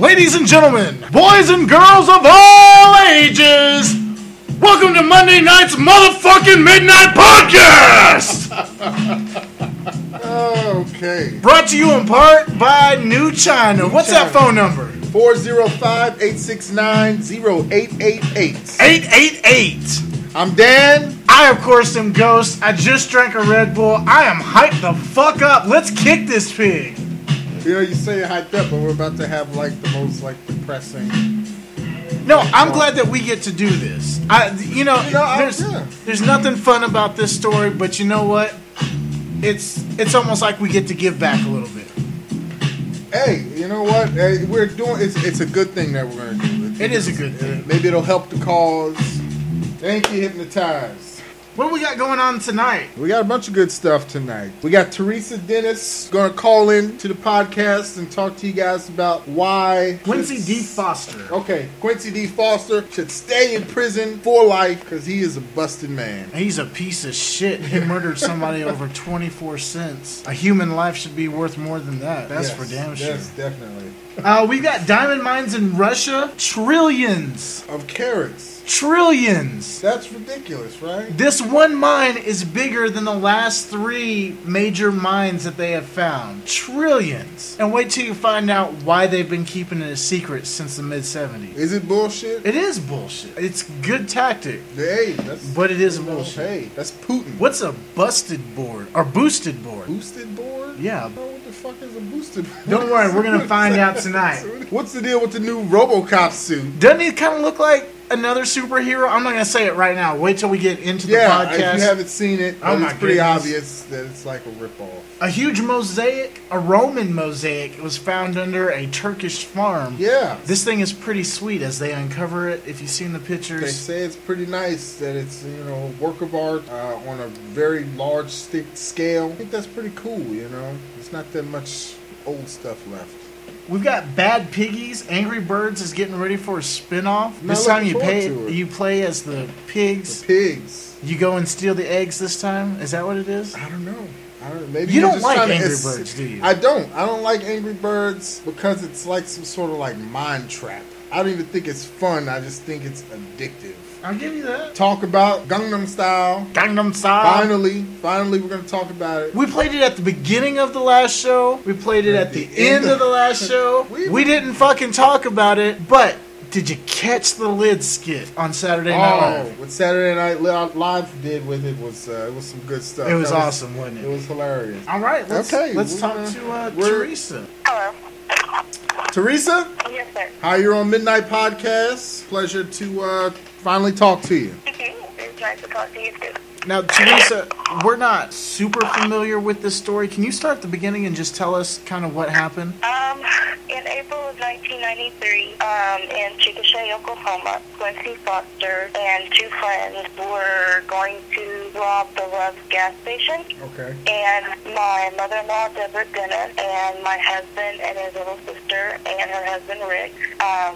Ladies and gentlemen, boys and girls of all ages, welcome to Monday night's motherfucking Midnight Podcast! Okay. Brought to you in part by New China. What's that phone number? 405-869-0888. 888. I'm Dan. I, of course, am Ghost. I just drank a Red Bull. I am hyped the fuck up. Let's kick this pig. You know, you say you're hyped up, but we're about to have, like, the most, like, depressing... No, I'm glad that we get to do this. There's nothing fun about this story, but you know what? It's almost like we get to give back a little bit. Hey, you know what? Hey, we're doing... It's a good thing that we're going to do. It is a good thing. Maybe it'll help the cause. Thank you, Hypnotized. What do we got going on tonight? We got a bunch of good stuff tonight. We got Teresa Dennis going to call in to the podcast and talk to you guys about why... Quincy D. Foster. Okay, Quincy D. Foster should stay in prison for life because he is a busted man. He's a piece of shit. He murdered somebody over 24 cents. A human life should be worth more than that. That's for damn sure. Yes, definitely. We've got diamond mines in Russia. Trillions. Of carats. Trillions. That's ridiculous, right? This one mine is bigger than the last 3 major mines that they have found. Trillions. And wait till you find out why they've been keeping it a secret since the mid-70s. Is it bullshit? It is bullshit. It's good tactic. Hey, but it is bullshit. Hey, that's Putin. What's a busted board? Or boosted board? Boosted board? Yeah. Oh, what the fuck is a boosted board? Don't worry, we're going to find out tonight. What's the deal with the new Robocop suit? Doesn't he kind of look like another superhero? I'm not going to say it right now. Wait till we get into the podcast. Yeah, if you haven't seen it, it's pretty obvious that it's like a ripoff. A huge mosaic, a Roman mosaic, was found under a Turkish farm. Yeah. This thing is pretty sweet as they uncover it. If you've seen the pictures. They say it's pretty nice, that it's, a work of art on a very large scale. I think that's pretty cool, There's not that much old stuff left. We've got Bad Piggies. Angry Birds is getting ready for a spin-off. This time you play as the pigs. The pigs. You go and steal the eggs this time? Is that what it is? I don't know. Maybe you don't like Angry Birds, do you? I don't like Angry Birds because it's like some sort of like mind trap. I don't even think it's fun. I just think it's addictive. I'll give you that. Talk about Gangnam Style. Gangnam Style. Finally, we're going to talk about it. We played it at the beginning of the last show. We played it at the end of the last show. We didn't fucking talk about it, but did you catch the lid skit on Saturday Night Live? What Saturday Night Live did with it was some good stuff. It was awesome, wasn't it? It was hilarious. All right, let's talk to Teresa. Hello. Teresa? Yes, sir. Hi, you're on Midnight Podcast. Pleasure to finally talk to you. It's nice to talk to you, too. Now, Teresa, we're not super familiar with this story. Can you start at the beginning and just tell us kind of what happened? In April of 1993, in Chickasaw, Oklahoma, Quincy Foster and 2 friends were going to rob the Love's gas station. Okay. And my mother-in-law, Debra Dennis, and my husband and his little sister and her husband, Rick,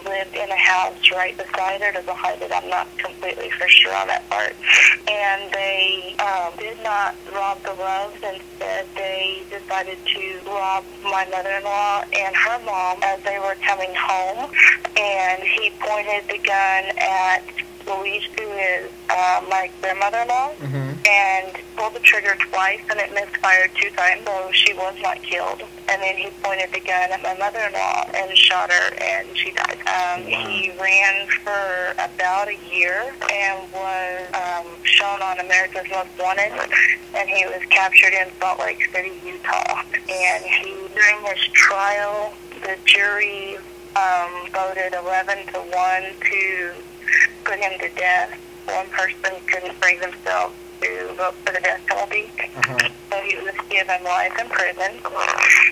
lived in a house right beside it or behind it. I'm not completely for sure on that part. And they did not rob the Loves. Instead, they decided to rob my mother-in-law and her mom as they were coming home. And he pointed the gun at Louise, who is my grandmother-in-law, and pulled the trigger twice, and it misfired 2 times, so she was not killed. And then he pointed the gun at my mother-in-law and shot her, and she died. He ran for about a year and was shown on America's Most Wanted, and he was captured in Salt Lake City, Utah. And during his trial, the jury voted 11-1 to put him to death. One person couldn't bring themselves to vote for the death penalty, so he was given life in prison.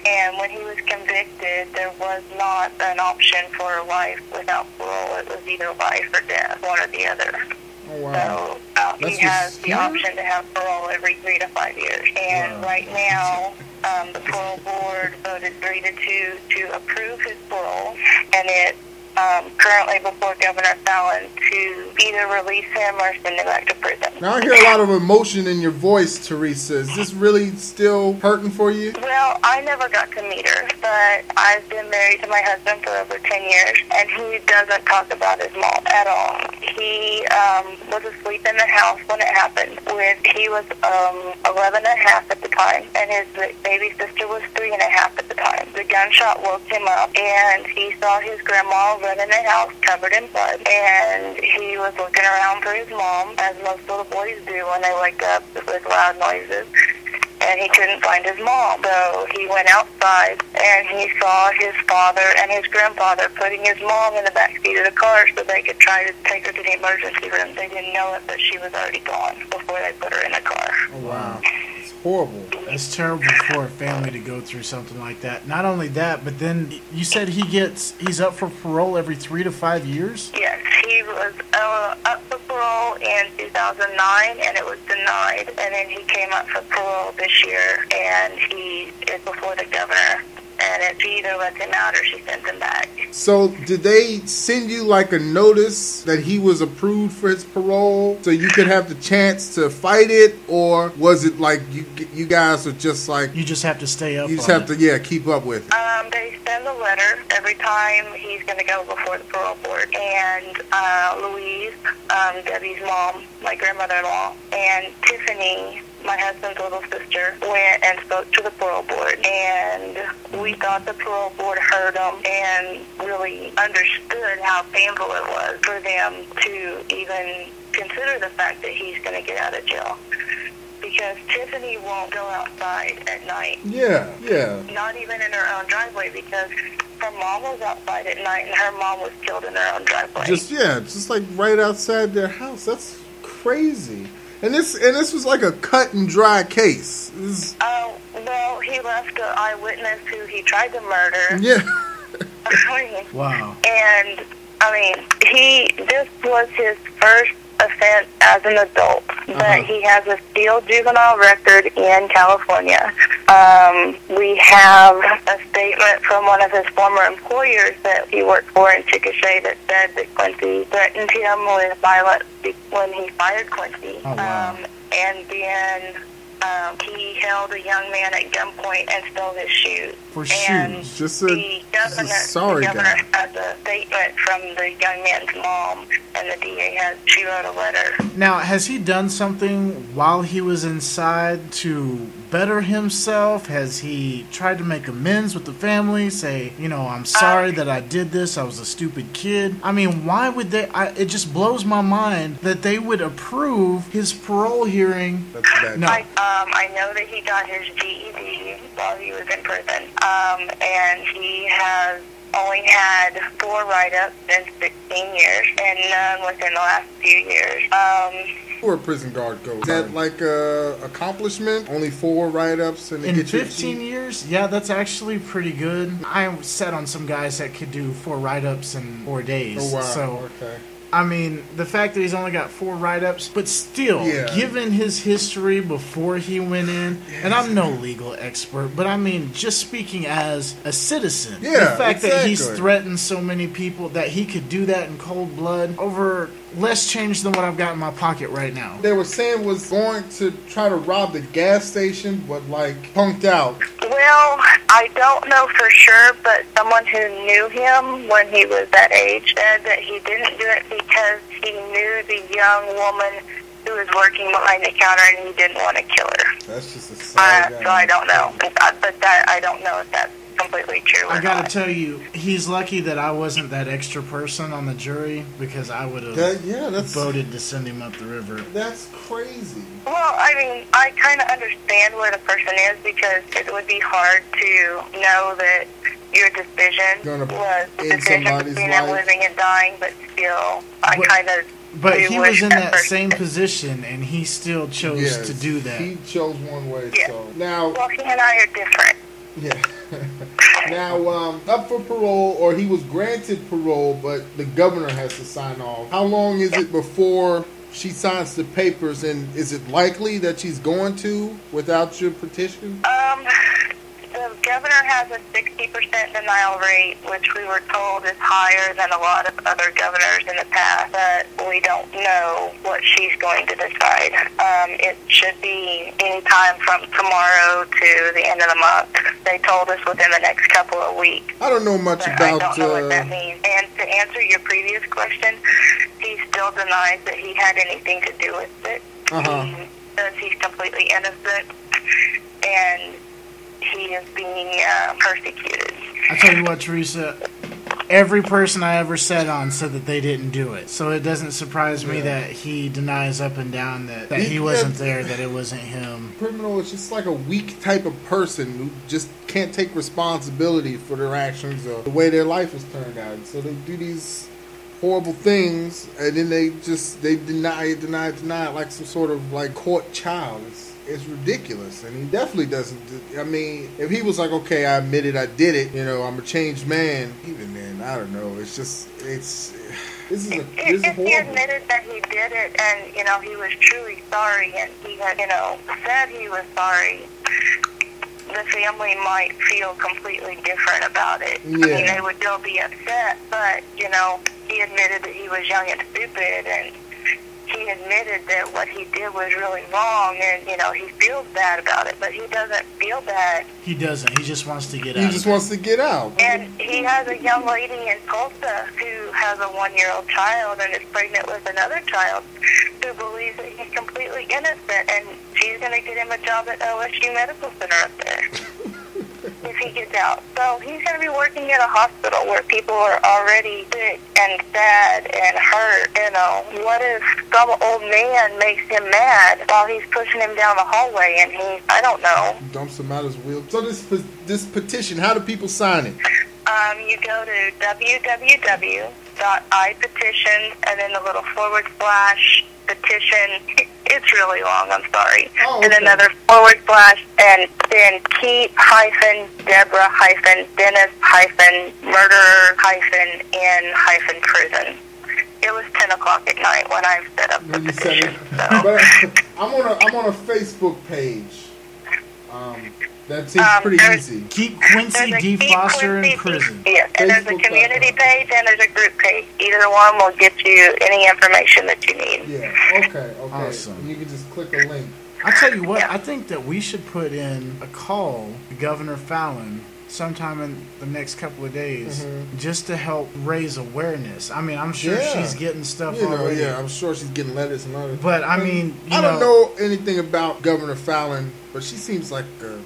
And when he was convicted, there was not an option for life without parole. It was either life or death, one or the other. Oh, wow. So he has the option to have parole every 3 to 5 years. And right now, the parole board voted 3-2 to approve his parole, and it currently before Governor Fallon to either release him or send him back to prison. Now I hear a lot of emotion in your voice, Teresa. Is this really still hurting for you? Well, I never got to meet her, but I've been married to my husband for over 10 years, and he doesn't talk about his mom at all. He was asleep in the house when it happened. He was 11 and a half at the time, and his baby sister was 3 and a half at the time. The gunshot woke him up, and he saw his grandma running the house covered in blood, and he was looking around for his mom, as most little boys do when they wake up with loud noises. And he couldn't find his mom. So he went outside, and he saw his father and his grandfather putting his mom in the back seat of the car so they could try to take her to the emergency room. They didn't know it, but she was already gone before they put her in the car. Oh, wow. It's horrible. It's terrible for a family to go through something like that. Not only that, but then you said he's up for parole every 3 to 5 years? Yes, he was up for parole in 2009, and it was denied. And then he came up for parole this year, and he is before the governor. And she either lets him out or she sends him back. So did they send you like a notice that he was approved for his parole so you could have the chance to fight it? Or was it like you guys are just like... You just have to stay up. You just have to, keep up with it. They send a letter every time he's going to go before the parole board. And Louise, Debbie's mom, my grandmother-in-law, and Tiffany, my husband's little sister, went and spoke to the parole board, and we thought the parole board heard them and really understood how painful it was for them to even consider the fact that he's going to get out of jail. Because Tiffany won't go outside at night. Yeah. Not even in her own driveway, because her mom was outside at night and her mom was killed in her own driveway. Just like right outside their house. That's crazy. And this was like a cut and dry case. Well, he left an eyewitness who he tried to murder. Yeah. Wow. And this was his first offense as an adult, but he has a sealed juvenile record in California. We have a statement from one of his former employers that he worked for in Chickasaw that said that Quincy threatened him with violence when he fired Quincy. Oh, wow. And then he held a young man at gunpoint and stole his shoes. For and shoes? The governor has a statement from the young man's mom, and the DA she wrote a letter. Now, has he done something while he was inside to better himself? Has he tried to make amends with the family? Say, I'm sorry that I did this. I was a stupid kid. I mean, why would they? It just blows my mind that they would approve his parole hearing. That's bad. No. I know that he got his GED while he was in prison, and he has only had 4 write-ups in 16 years, and none within the last few years. Where a prison guard goes. Is that like a accomplishment? Only 4 write-ups and in 15 years? Yeah, that's actually pretty good. I sat on some guys that could do 4 write-ups in 4 days. Oh, wow. So, okay. I mean, the fact that he's only got 4 write-ups, but still, given his history before he went in, and I'm no legal expert, but I mean, just speaking as a citizen, the fact that he's threatened so many people, that he could do that in cold blood over less change than what I've got in my pocket right now. They were saying was going to try to rob the gas station, but punked out. Well, I don't know for sure, but someone who knew him when he was that age said that he didn't do it because he knew the young woman who was working behind the counter and he didn't want to kill her. That's just a sad guy. So I don't know. But I don't know if that's completely true or I gotta not. tell you, he's lucky that I wasn't that extra person on the jury, because I would have voted to send him up the river. That's crazy. Well, I kind of understand where the person is, because it would be hard to know that your decision was the decision between them living and dying, but still, But he was in that same position, and he still chose to do that. He chose one way, so. Now, well, he and I are different. Yeah. Now, up for parole, or he was granted parole, but the governor has to sign off. How long is it before she signs the papers, and is it likely that she's going to without your petition? The governor has a 60% denial rate, which we were told is higher than a lot of other governors in the past, but we don't know what she's going to decide. It should be any time from tomorrow to the end of the month. They told us within the next couple of weeks. I don't know much about... I don't know what that means. And to answer your previous question, he still denies that he had anything to do with it. He says he's completely innocent, and he is being persecuted. I tell you what, Teresa, every person I ever sat on said that they didn't do it. So it doesn't surprise me that he denies up and down that he wasn't there, that it wasn't him. Criminal is just like a weak type of person who just can't take responsibility for their actions or the way their life has turned out. So they do these horrible things, and then they deny it like some sort of like caught child. It's ridiculous, and he definitely doesn't. I mean, if he was like, okay, I admit it, I did it, you know, I'm a changed man, even then, I don't know. It's just, this is horrible. If he admitted that he did it, and, you know, he was truly sorry, and he had, you know, said he was sorry, the family might feel completely different about it. Yeah. I mean, they would still be upset, but, you know, he admitted that he was young and stupid, and he admitted that what he did was really wrong, and, you know, he feels bad about it, but he doesn't feel bad. He doesn't. He just wants to get out. He just wants to get out. And he has a young lady in Tulsa who has a 1-year-old child and is pregnant with another child who believes that he's completely innocent, and she's going to get him a job at OSU Medical Center up there if he gets out. So he's going to be working at a hospital where people are already sick and sad and hurt. You know, what if some old man makes him mad while he's pushing him down the hallway and I don't know. Dumps him out his wheel. So this petition, how do people sign it? You go to www.ipetition and then the little / petition. It's really long, I'm sorry. Oh, okay. And another / and then keep-Dennis-murderer-in-prison. It was 10 o'clock at night when I set up the petition. But I'm on a Facebook page. That seems pretty easy. Keep Quincy D. Foster in prison. Yes, and there's a community page and there's a group page. Either one will get you any information that you need. Yeah, okay. Awesome. You can just click a link. I tell you what, I think that we should put in a call to Governor Fallon sometime in the next couple of days, just to help raise awareness. I mean, I'm sure she's getting stuff already. Yeah, I'm sure she's getting letters and others. But I mean, I don't know anything about Governor Fallon, but she seems like a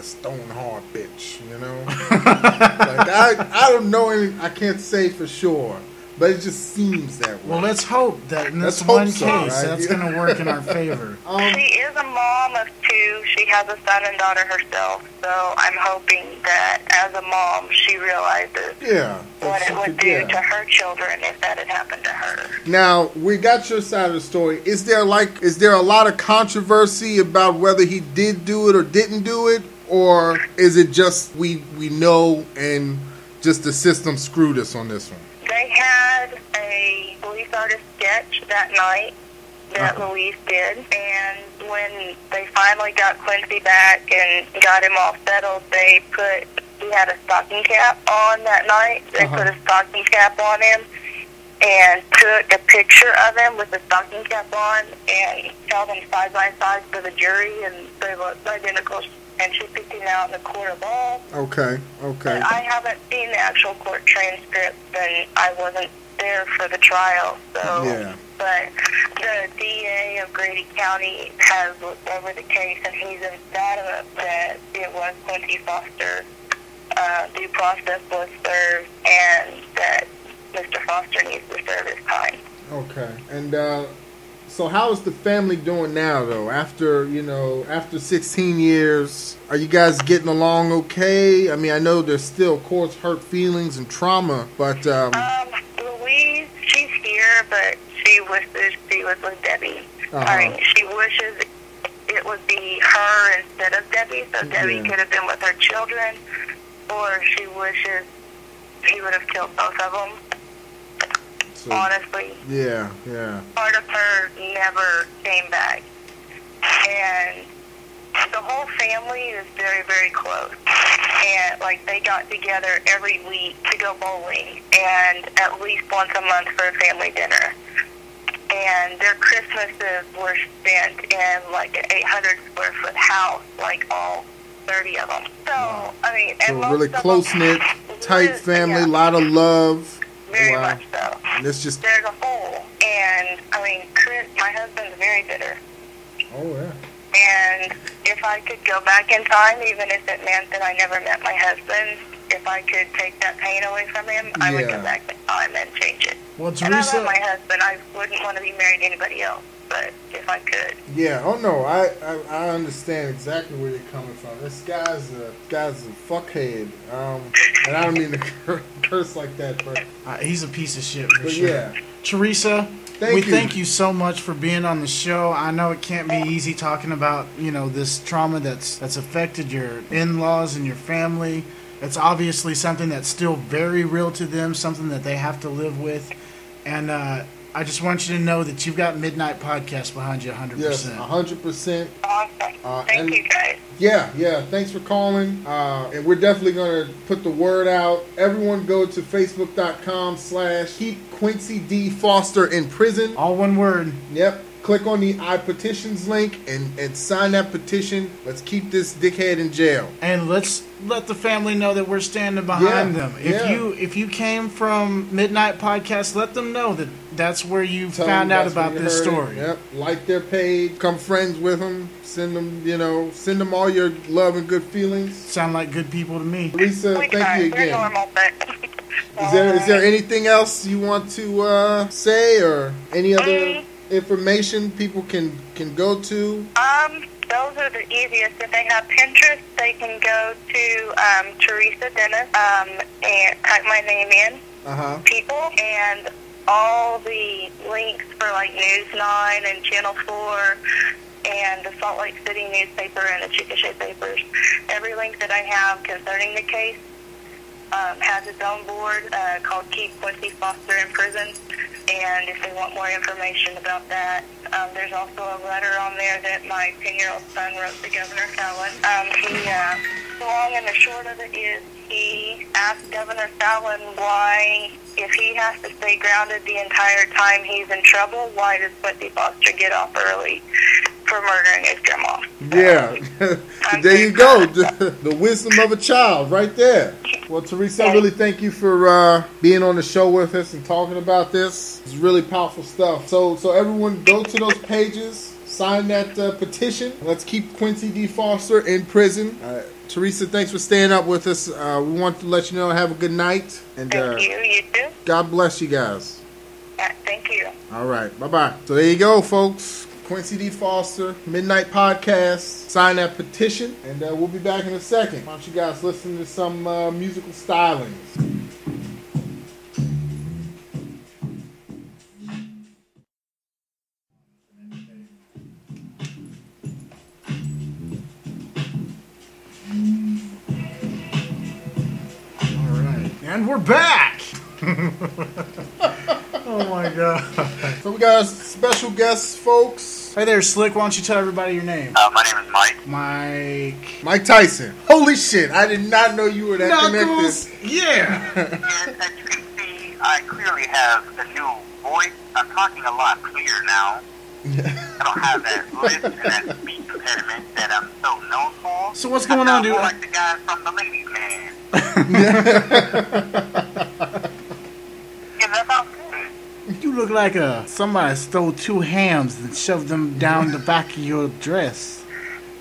stone hard bitch, you know. I don't know any. I can't say for sure, but it just seems that way. Well, let's hope that in this one case, that's going to work in our favor. She is a mom of 2. She has a son and daughter herself, so I'm hoping that as a mom, she realizes what it would do to her children if that had happened to her. Now, we got your side of the story. Is there a lot of controversy about whether he did do it or didn't do it? Or is it just we know and just the system screwed us on this one? They had a police artist sketch that night that Louise did, and when they finally got Quincy back and got him all settled, he had a stocking cap on that night. They put a stocking cap on him and took a picture of him with the stocking cap on and held them side by side for the jury, and they looked identical. And she picked him out in the court of law. Okay. But I haven't seen the actual court transcript, and I wasn't there for the trial. So, but the DA of Grady County has looked over the case, and he's adamant that it was Quincy Foster. Due process was served, and that Mr. Foster needs to serve his time. Okay. And so how is the family doing now, though? After 16 years, are you guys getting along okay? I mean, I know there's still, of course, hurt feelings and trauma, but... Louise, she's here, but she wishes she was with Debbie. I mean, she wishes it would be her instead of Debbie, so Debbie could have been with her children, or she wishes he would have killed both of them. So, honestly. Yeah. Part of her never came back. And the whole family is very, very close. and like they got together every week to go bowling and at least once a month for a family dinner. And their Christmases were spent in like an 800 square foot house, like all 30 of them. So, I mean, and so really close-knit, tight family, a lot of love. Very much so. And it's just... There's a hole. And, I mean, Chris, my husband's very bitter. Oh, yeah. And if I could go back in time, even if it meant that I never met my husband, if I could take that pain away from him, I would go back in time and change it. Well, Teresa, and I love my husband. I wouldn't want to be married to anybody else, but if I could. Yeah. Oh no, I understand exactly where you're coming from. This guy's a fuckhead. And I don't mean to curse like that, but he's a piece of shit for sure. Yeah. Teresa, thank you so much for being on the show. I know it can't be easy talking about, this trauma that's affected your in-laws and your family. It's obviously something that's still very real to them, something that they have to live with. And I just want you to know that you've got Midnight Podcast behind you 100%. Yes, 100%. Awesome. Thank you, guys. Yeah. Thanks for calling. And we're definitely going to put the word out. Everyone go to Facebook.com/Keep Quincy D. Foster in Prison. All one word. Yep. Click on the I Petitions link and sign that petition. Let's keep this dickhead in jail. And let's let the family know that we're standing behind them. If you came from Midnight Podcast, let them know that that's where you found out about this story. Yep. Like their page. Become friends with them. Send them all your love and good feelings. Sound like good people to me. Lisa, thank you again. Normal, but Is there anything else you want to say or any other information people can go to? Those are the easiest. If they have Pinterest, they can go to Teresa Dennis and type my name in. People, and all the links for like News 9 and Channel 4 and the Salt Lake City newspaper and the Chickasaw papers. Every link that I have concerning the case has its own board called Keep Quincy Foster in Prison. And if they want more information about that, there's also a letter on there that my 10-year-old son wrote to Governor Fallon. The long and the short of it is he asked Governor Fallon why, if he has to stay grounded the entire time he's in trouble, why does Quincy Foster get off early for murdering his grandma? Yeah. There you go. The wisdom of a child right there. Well, Teresa, I really thank you for being on the show with us and talking about this. It's really powerful stuff. So everyone go to those pages, sign that petition. Let's keep Quincy D. Foster in prison. Teresa, thanks for staying up with us. We want to let you know, have a good night. And, thank you. You too. God bless you guys. Thank you. All right. Bye-bye. So there you go, folks. Quincy D. Foster, Midnight Podcast. Sign that petition, and we'll be back in a second. Why don't you guys listen to some musical stylings? All right, and we're back. Oh my god. So we got special guests, folks. Hey there, Slick. Why don't you tell everybody your name? My name is Mike. Mike Tyson. Holy shit, I did not know you were that Knuckles. connected. Yeah. And as you can see, I clearly have a new voice. I'm talking a lot clearer now. I don't have that lisp and that speech impediment that I'm so known for. So what's going on, dude? I'm like the guy from the Ladies Man. Yeah, that sounds good. You look like somebody stole 2 hams and shoved them down the back of your dress.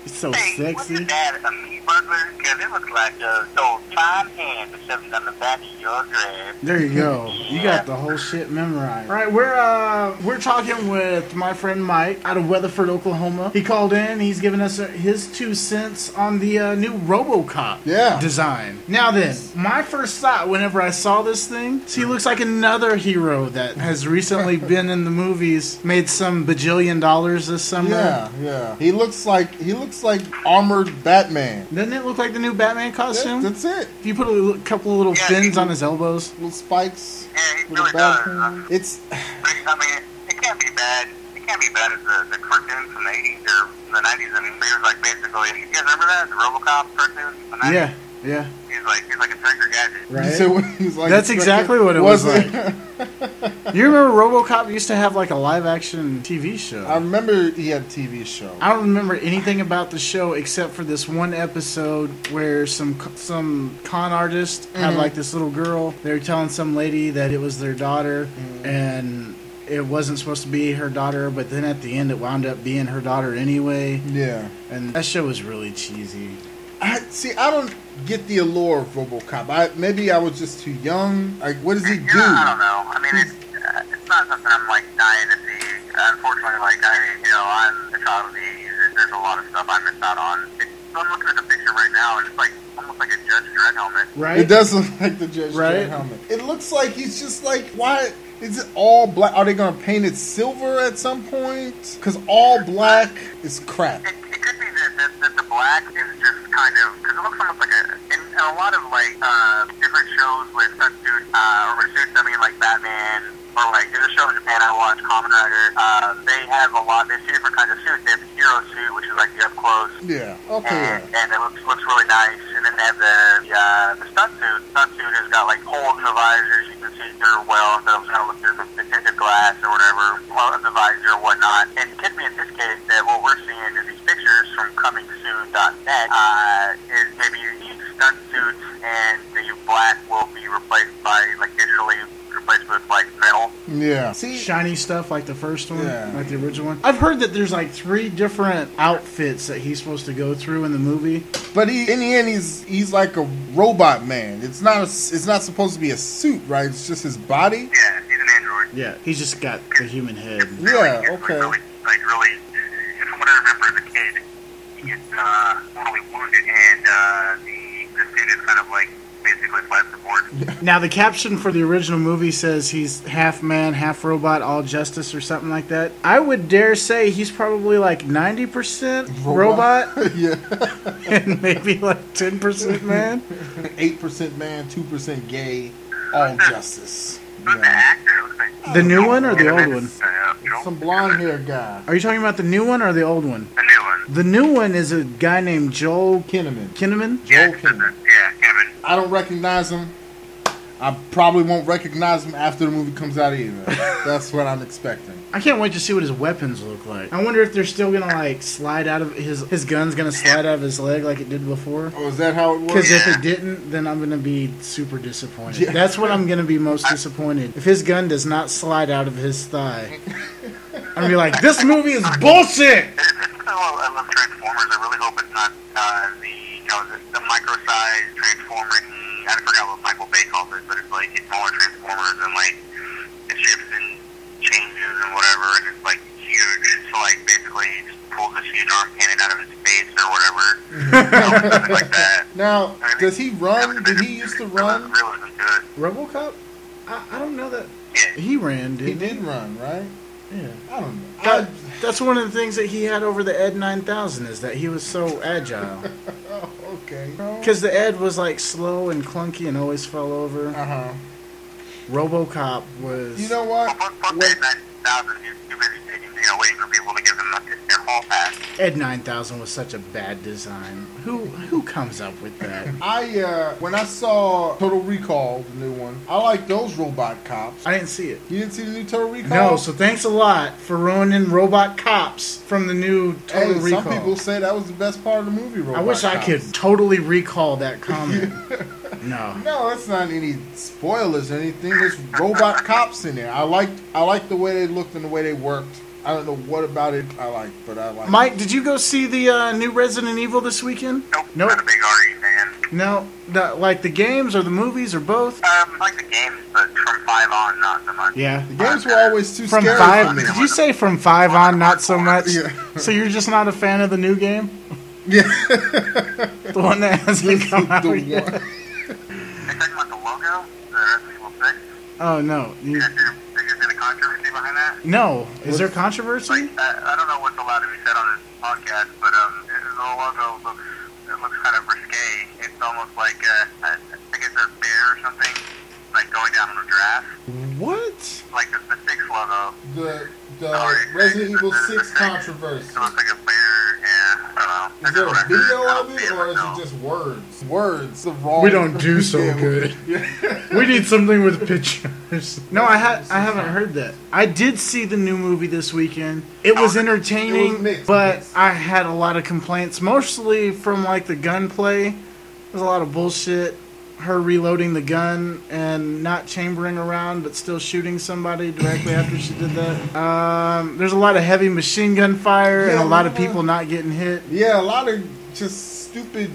You're so Hey, was your sexy. dad a meat burglar? Because it looks like stole 5 hands and shoved them down the back of your dress. There you go. You got the whole shit memorized. All right, we're talking with my friend Mike out of Weatherford, Oklahoma. He called in. He's giving us his 2 cents on the new Robocop design. Now then, my first thought whenever I saw this thing, he looks like another hero that has recently been in the movies, made some bajillion dollars this summer. Yeah. He looks like armored Batman. Doesn't it look like the new Batman costume? That's it. If you put a couple of little fins on his elbows. Little spikes. Yeah, he with really a bad does. It's. I mean, it can't be bad. It can't be bad as the cartoons from the 80s or the 90s. I mean, it was like basically, you guys remember that? The Robocop cartoon from the 90s? Yeah. He's like Inspector Gadget. Right. That's exactly what it was like. You remember RoboCop used to have like a live action TV show? I remember he had a TV show. I don't remember anything about the show except for this one episode where some con artist had like this little girl. They were telling some lady that it was their daughter, and it wasn't supposed to be her daughter, but then at the end it wound up being her daughter anyway. Yeah. And that show was really cheesy. I don't get the allure of RoboCop. Maybe I was just too young. Like, what does he do? I don't know. I mean, it's not something I'm like dying to see. Unfortunately, like I'm a child of the 80s. There's a lot of stuff I missed out on. I'm looking at the picture right now, and it's like almost like a Judge Dredd helmet. Right. It does look like the Judge Dredd helmet. It looks like he's just like, why is it all black? Are they going to paint it silver at some point? Because all black is crap. It could be that the black is just kind of, because it looks almost like in a lot of like different shows with stunt suits or with suits. I mean, like Batman, or like there's a show in Japan I watch, Kamen Rider. They have a lot. They have two different kinds of suits. They have the hero suit, which is like the up close. Yeah. Okay. And it looks really nice. And then they have the stunt suit. Stunt suit has got like holes in the visors. You can see through well instead of trying to look through the tinted glass or whatever, well, the visor or whatnot. And it could be in this case that what we're seeing is these pictures from comingsoon.net is maybe you need stunt suits and the black will be replaced by like digitally replaced with like metal. Yeah. See, shiny stuff like the first one, like the original one. I've heard that there's like 3 different outfits that he's supposed to go through in the movie. But in the end, he's like a robot man. It's not supposed to be a suit, right? It's just his body. Yeah, he's an android. Yeah, he's just got the human head. Yeah. Okay. Really, from what I remember as a kid, he gets mortally wounded, and the suit is kind of like basically flat support. Now, the caption for the original movie says he's half man, half robot, all justice, or something like that. I would dare say he's probably like 90% robot. Yeah. And maybe like 10% man. 8% man, 2% gay, all justice. Who's the actor? Looks like The new one or the old one? Some blonde hair guy. Are you talking about the new one or the old one? The new one. The new one is a guy named Joel Kinnaman. Kinnaman? Yeah, Joel Kinnaman. Yeah, Kinnaman. I don't recognize him. I probably won't recognize him after the movie comes out either. That's what I'm expecting. I can't wait to see what his weapons look like. I wonder if they're still gonna like slide out of his gun's gonna slide out of his leg like it did before. Oh, is that how it works? Because if it didn't, then I'm gonna be super disappointed. Yeah. That's what I'm gonna be most disappointed. If his gun does not slide out of his thigh, I'm gonna be like, this movie is bullshit. I love Transformers. I really hope it's not the micro-sized Transformer. I forgot what Michael Bay calls it, but it's like it's smaller Transformers and like it shifts and changes and whatever, and it's like huge. So like basically he just pulls this huge arm cannon out of his face or whatever, something like that. Now, does he run? Did he used to run? Really good. RoboCop? I don't know that. Yeah. He ran, didn't he? He did run, right? Yeah. I don't know. That's one of the things that he had over the Ed 9000 is that he was so agile. Okay. Because the Ed was like slow and clunky and always fell over. Uh-huh. RoboCop was... You know what? Fuck Ed 9000. He's too busy waiting for people to give him their hall pass. Ed 9000 was such a bad design. Who comes up with that? When I saw Total Recall, the new one, I like those robot cops. I didn't see it. You didn't see the new Total Recall? No, so thanks a lot for ruining robot cops from the new Total Recall. Some people say that was the best part of the movie, Robot I wish Cops. I could totally recall that comment. No, that's not any spoilers or anything. There's robot cops in there. I like the way they looked and the way they worked. I don't know what about it I like, but I like Mike, it. did you go see the new Resident Evil this weekend? Nope. Nope. Not a big RE fan. No, like the games or the movies or both? I like the games, but from 5 on, not so much. Yeah. The games were always too from scary 5, for me. Did you say from 5 on, not so much? Yeah. So you're just not a fan of the new game? Yeah. The one that hasn't come out yet? Are you talking about the logo? The Resident Evil 6? Oh, no. Did you see the controversy behind that? No. Is there controversy? I don't know what's allowed to be said on this podcast, but the logo looks kind of risque. It's almost like I guess a bear or something, like going down on a giraffe. What? Like the 6 logo. The Resident Evil 6 controversy. It looks like a bear. Yeah, I don't know. Is there a video of it, or is it just words? Words. The wrong. We don't do so good. We need something with pictures. No, I haven't heard that. I did see the new movie this weekend. It was entertaining, it was mixed, but I had a lot of complaints, mostly from like the gunplay. There's a lot of bullshit. Her reloading the gun and not chambering around, but still shooting somebody directly after she did that. There's a lot of heavy machine gun fire and a lot of people not getting hit. Yeah, a lot of just stupid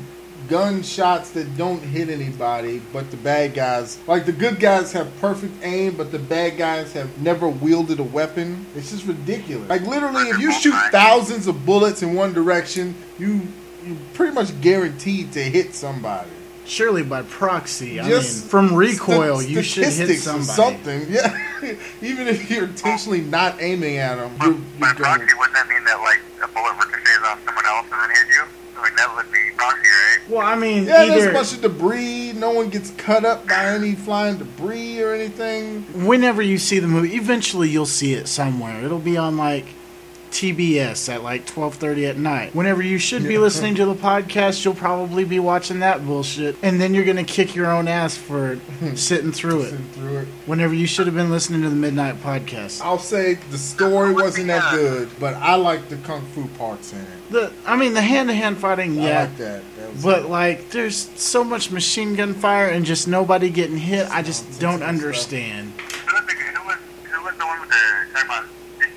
gunshots that don't hit anybody, but the bad guys, like the good guys have perfect aim, but the bad guys have never wielded a weapon. It's just ridiculous. Like literally, if you shoot thousands of bullets in one direction, you're pretty much guaranteed to hit somebody. Surely by proxy. I mean, from recoil, you should hit somebody. Or something, yeah. Even if you're intentionally not aiming at them. By proxy, wouldn't that mean that like a bullet ricochets off someone else and then hit you? Like that would be proxy, right? Well, I mean, yeah, there's a bunch of debris. No one gets cut up by any flying debris or anything. Whenever you see the movie, eventually you'll see it somewhere. It'll be on like TBS at like 12:30 at night. Whenever you should be listening to the podcast, you'll probably be watching that bullshit, and then you're gonna kick your own ass for sitting through it. Whenever you should have been listening to the Midnight Podcast. I'll say the story wasn't that good, but I like the kung fu parts in it. The hand-to-hand fighting, yeah. I like that. But like, there's so much machine gun fire and just nobody getting hit. I just don't understand. Who was the one with the talking about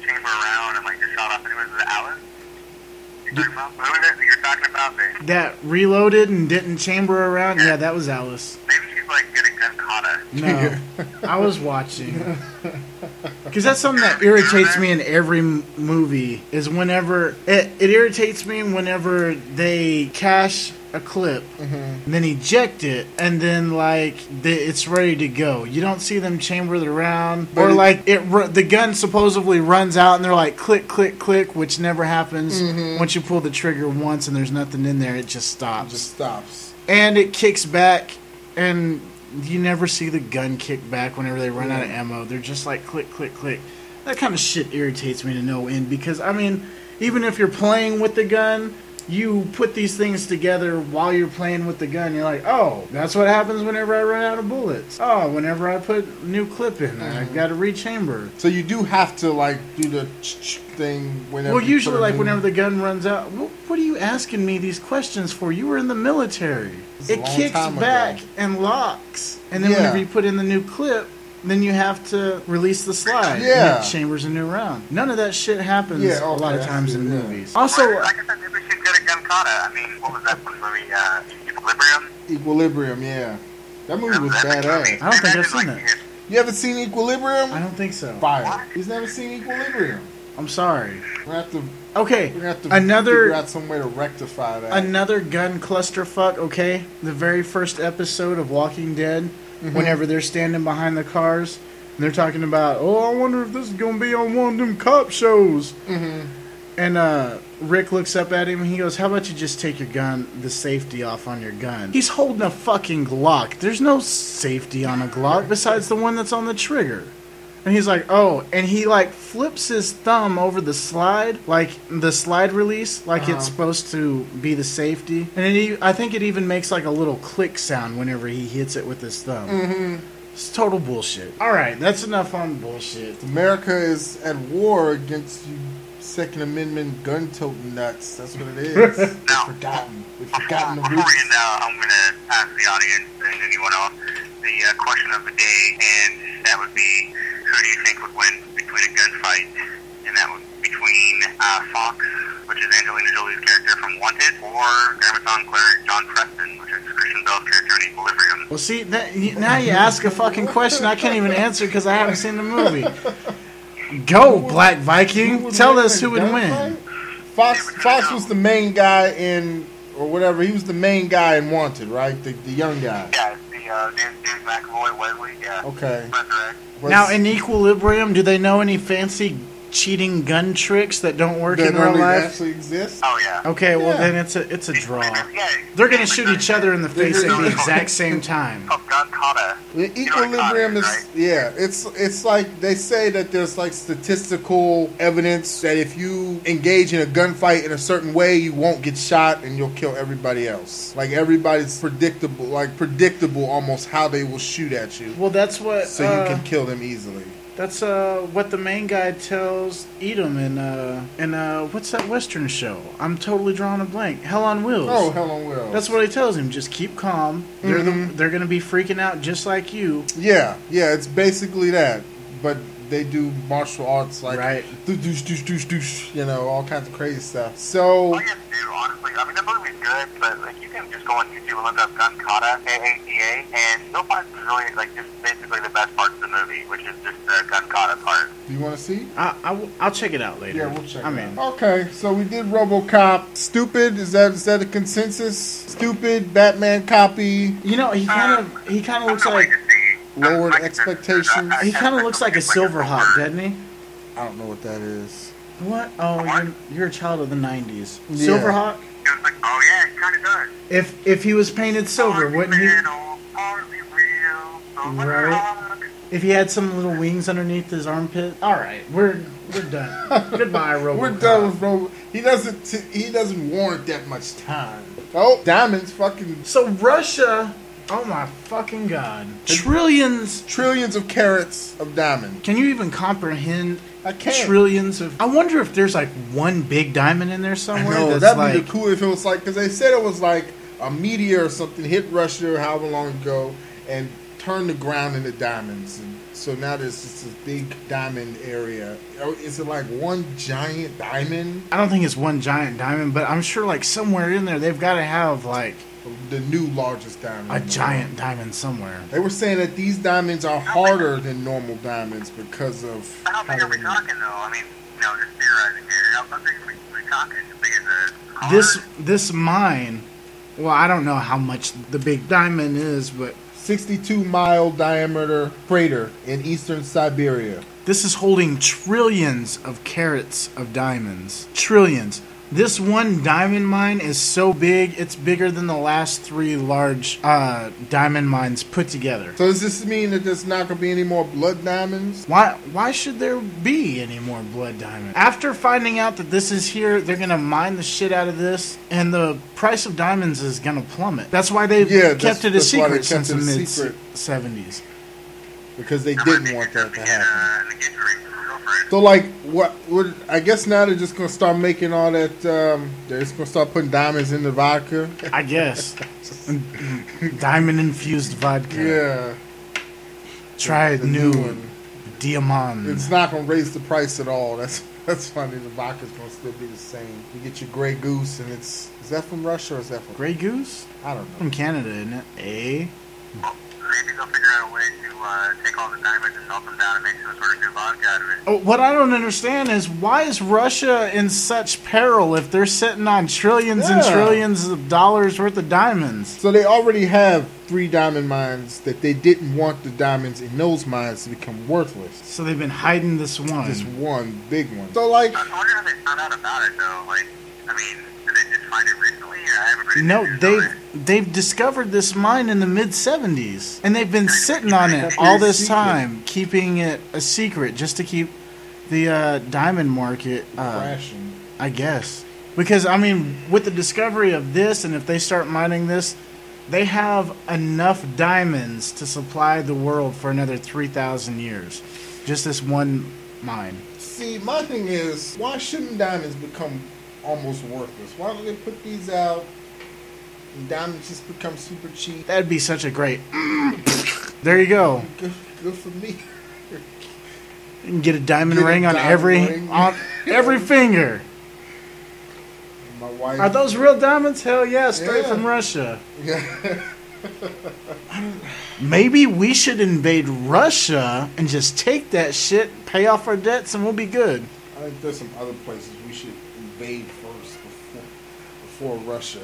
chamber around and like just shot off? Was it Alice? You're talking about that reloaded and didn't chamber around? Yeah, that was Alice. Maybe she's like good at gun kata. No, I was watching. Because that's something that irritates me in every movie, is whenever... It irritates me whenever they cache a clip, and then eject it, and then, like, it's ready to go. You don't see them chamber it around. Or, like, the gun supposedly runs out, and they're like, click, click, click, which never happens. Once you pull the trigger once and there's nothing in there, it just stops. And it kicks back, and... You never see the gun kick back whenever they run out of ammo. They're just like click, click, click. That kind of shit irritates me to no end because, I mean, even if you're playing with the gun, you put these things together while you're playing with the gun. You're like, oh, that's what happens whenever I run out of bullets. Oh, whenever I put a new clip in, I got to rechamber. So you do have to, like, do the thing whenever. Well, usually, like, whenever the gun runs out. What are you asking me these questions for? You were in the military. It kicks back and locks. And then whenever you put in the new clip, then you have to release the slide. Yeah. And it chambers a new round. None of that shit happens a lot of times in movies. Also, like I said, maybe she's good at gun kata. I mean, what was that movie? Equilibrium? Equilibrium, yeah. That movie was badass. I don't think I've seen it. You haven't seen Equilibrium? I don't think so. Fire. He's never seen Equilibrium. I'm sorry. We're going to have to figure out some way to rectify that. Another gun clusterfuck, okay? The very first episode of Walking Dead, whenever they're standing behind the cars, and they're talking about, I wonder if this is going to be on one of them cop shows. And Rick looks up at him and he goes, how about you just take the safety off on your gun? He's holding a fucking Glock. There's no safety on a Glock besides the one that's on the trigger. And he's like, oh, and he like flips his thumb over the slide, like the slide release, like it's supposed to be the safety. And I think it even makes like a little click sound whenever he hits it with his thumb. It's total bullshit. All right, that's enough on bullshit. America is at war against you Second Amendment gun-toting nuts. That's what it is. We've forgotten the roots. Before we end out, I'm going to ask the audience and anyone else the question of the day, and that would be, who do you think would win between a gunfight? And that would be between Fox, which is Angelina Jolie's character from Wanted, or Grammaton cleric John Preston, which is Christian Bale's character in Equilibrium. Well, see, now you ask a fucking question I can't even answer because I haven't seen the movie. Go, Black Viking. Tell us who would win. Fox was the main guy in, or whatever. He was the main guy in Wanted, right? The young guy. Yeah, James McAvoy, Wesley. Yeah. Okay. Now, in Equilibrium, do they know any fancy cheating gun tricks that don't work in real life? Actually exist? Oh yeah. Okay, well then it's a draw. They're gonna shoot each other in the face at the exact same time. Gun kata. The equilibrium is, right? Yeah, it's like they say that there's like statistical evidence that if you engage in a gunfight in a certain way, you won't get shot and you'll kill everybody else. Like everybody's predictable almost how they will shoot at you. Well, that's what. So you can kill them easily. That's what the main guy tells Edom in what's that Western show? I'm totally drawing a blank. Hell on Wheels. Oh, Hell on Wheels. That's what he tells him. Just keep calm. They're gonna be freaking out just like you. Yeah, it's basically that. But they do martial arts like right. You know, all kinds of crazy stuff. So. Honestly, I mean, the movie's good, but like you can just go on YouTube and look up Gun Kata, AATA, and you'll find really like just basically the best parts of the movie, which is just the Gun Kata part. Do you want to see? I'll check it out later. Yeah, we'll check it out. Okay, so we did Robocop. Stupid, is that a consensus? Stupid, Batman copy. You know, he kind of looks like lowered expectations. He kind of looks like a Silverhawk, doesn't he? I don't know what that is. What? Oh, you're a child of the 90s. Yeah. Silverhawk? Like, oh yeah, he kind of does. If he was painted silver, wouldn't he? Right. If he had some little wings underneath his armpit. All right, we're done. Goodbye, Robocop. We're done with Robocop. He doesn't warrant that much time. Oh, diamonds, fucking. So Russia. Oh my fucking god! Trillions of carats of diamond. Can you even comprehend? I can't. Trillions of. I wonder if there's like one big diamond in there somewhere. No, that'd be cool if it was like, because they said it was like a meteor or something hit Russia however long ago and turned the ground into diamonds. And so now there's just this big diamond area. Is it like one giant diamond? I don't think it's one giant diamond, but I'm sure like somewhere in there they've got to have like the new largest diamond. A giant diamond somewhere. They were saying that these diamonds are harder than normal diamonds because of. How big are we talking though? I mean, just theorizing here. How big are we talking? As big as a car? This mine. Well, I don't know how much the big diamond is, but 62-mile diameter crater in eastern Siberia. This is holding trillions of carats of diamonds. Trillions. This one diamond mine is so big, it's bigger than the last 3 large diamond mines put together. So does this mean that there's not going to be any more blood diamonds? Why should there be any more blood diamonds? After finding out that this is here, they're going to mine the shit out of this, and the price of diamonds is going to plummet. That's why they've kept it a secret since the mid-70s. Because they didn't want that to happen. So, like, what? I guess now they're just gonna start making all that. They're just gonna start putting diamonds in the vodka. I guess diamond infused vodka. Yeah. Try the new one. Diamond. It's not gonna raise the price at all. That's funny. The vodka's gonna still be the same. You get your Grey Goose, and is that from Russia or is that from Grey Goose? I don't know. From Canada, isn't it? Maybe they'll figure out a way to take all the diamonds and melt them down and make some sort of new vodka out of it. Oh, what I don't understand is why is Russia in such peril if they're sitting on trillions and trillions of dollars worth of diamonds? So they already have 3 diamond mines that they didn't want the diamonds in those mines to become worthless. So they've been hiding this one. This one big one. So like, I wonder how they found out about it though. Like, I mean, did they just find it recently? No, they've discovered this mine in the mid-70s, and they've been sitting on it all this time, keeping it a secret just to keep the diamond market crashing. I guess because I mean, with the discovery of this, and if they start mining this, they have enough diamonds to supply the world for another 3,000 years. Just this one mine. See, my thing is, why shouldn't diamonds become almost worthless? Why don't they put these out and diamonds just become super cheap? That'd be such a great. There you go. Good for me. You can get a diamond ring on every finger. My wife. Are those real diamonds? Hell yeah, straight from Russia. Yeah. Maybe we should invade Russia and just take that shit, pay off our debts, and we'll be good. I think there's some other places we should invade first before Russia.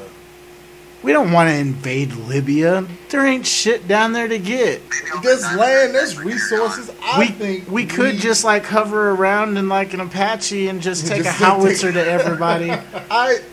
We don't want to invade Libya. There ain't shit down there to get. There's land, there's resources. I think we could just like hover around in like an Apache and just take a howitzer to everybody.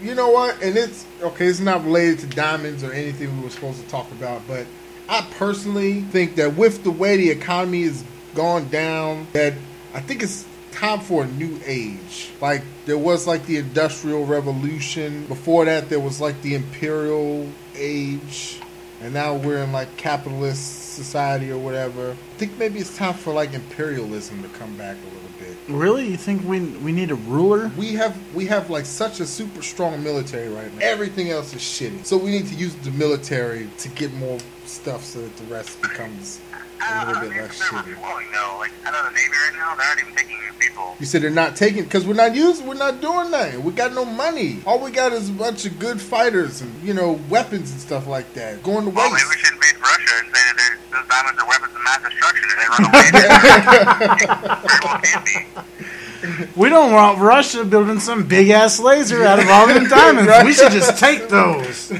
You know what? And it's okay. It's not related to diamonds or anything we were supposed to talk about, but I personally think that with the way the economy has gone down, that I think it's time for a new age. Like, there was like the Industrial Revolution. Before that, there was like the Imperial Age. And now we're in like capitalist society or whatever. I think maybe it's time for like imperialism to come back a little bit. Really? You think we need a ruler? We have like such a super strong military right now. Everything else is shitty. So we need to use the military to get more stuff so that the rest becomes a little bit less shitty. No, like out of the Navy right now, they're not even taking people. You said they're not taking because we're not doing nothing. We got no money. All we got is a bunch of good fighters and, you know, weapons and stuff like that. Going to waste. Well, maybe we should invade Russia and say that those diamonds are weapons of mass destruction and they run away. Very well can be. We don't want Russia building some big ass laser out of all them diamonds. Right. We should just take those.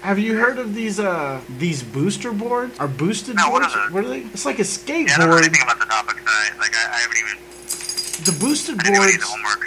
Have you heard of these booster boards? Or boosted boards? What are they? It's like a skateboard. Yeah, I don't know anything about the topic tonight. Like I haven't even. The boosted boards,